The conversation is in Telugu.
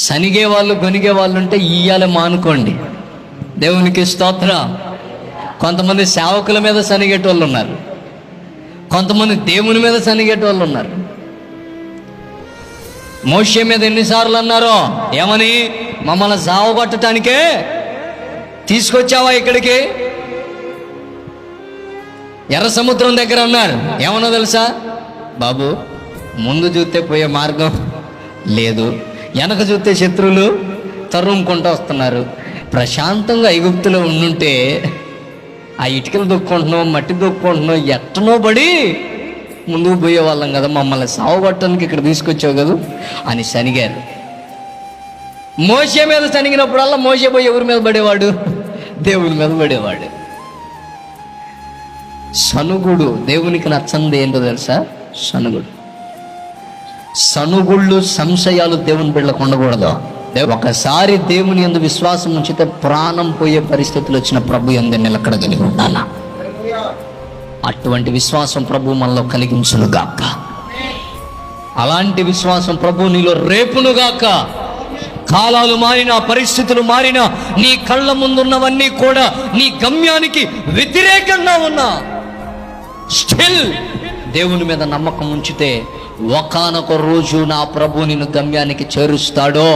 సనిగే వాళ్ళు గొనిగే వాళ్ళు ఉంటే ఇయ్యాలి మానుకోండి. దేవునికి స్తోత్రం. కొంతమంది సేవకుల మీద సనిగేటోళ్ళు ఉన్నారు, కొంతమంది దేవుని మీద సనిగేటోళ్ళు ఉన్నారు. మోషే మీద ఎన్నిసార్లు అన్నారో, ఏమని? మమ్మల్ని సావగొట్టడానికే తీసుకొచ్చావా ఇక్కడికి? ఎర్ర సముద్రం దగ్గర అన్నాడు, ఏమన్నా తెలుసా? బాబు, ముందు చూస్తే పోయే మార్గం లేదు, వెనక చూస్తే శత్రువులు తరుముకుంటూ వస్తున్నారు. ప్రశాంతంగా ఐగుప్తులో ఉండుంటే ఆ ఇటుకలు దొక్కుంటున్నాం, మట్టి దొక్కుంటున్నాం, ఎట్టనో పడి ముందుకు పోయే వాళ్ళం కదా, మమ్మల్ని సావగొట్టడానికి ఇక్కడ తీసుకొచ్చావు కదా అని సనిగారు. మోషే మీద సనిగినప్పుడల్లా మోషే పోయి ఎవరి మీద పడేవాడు? దేవుని మీద పడేవాడు. సనుగుడు దేవునికి నచ్చంది ఏంటో తెలుసా? సనుగుడు. సనుగుళ్ళు, సంశయాలు దేవుని బిడ్డలకు ఉండకూడదు. ఒకసారి దేవుని యందు విశ్వాసం ఉంచితే ప్రాణం పోయే పరిస్థితులు వచ్చిన ప్రభు యందు నిలకడగలిగి ఉండాలా. అటువంటి విశ్వాసం ప్రభు మనలో కలిగించునుగాక. అలాంటి విశ్వాసం ప్రభు నీలో రేపునుగాక. కాలాలు మారినా, పరిస్థితులు మారినా, నీ కళ్ళ ముందున్నవన్నీ కూడా నీ గమ్యానికి వ్యతిరేకంగా ఉన్నా స్టిల్ దేవుని మీద నమ్మకం ఉంచితే ఒకానొక రోజు నా ప్రభు నిన్ను గమ్యానికి చేరుస్తాడో.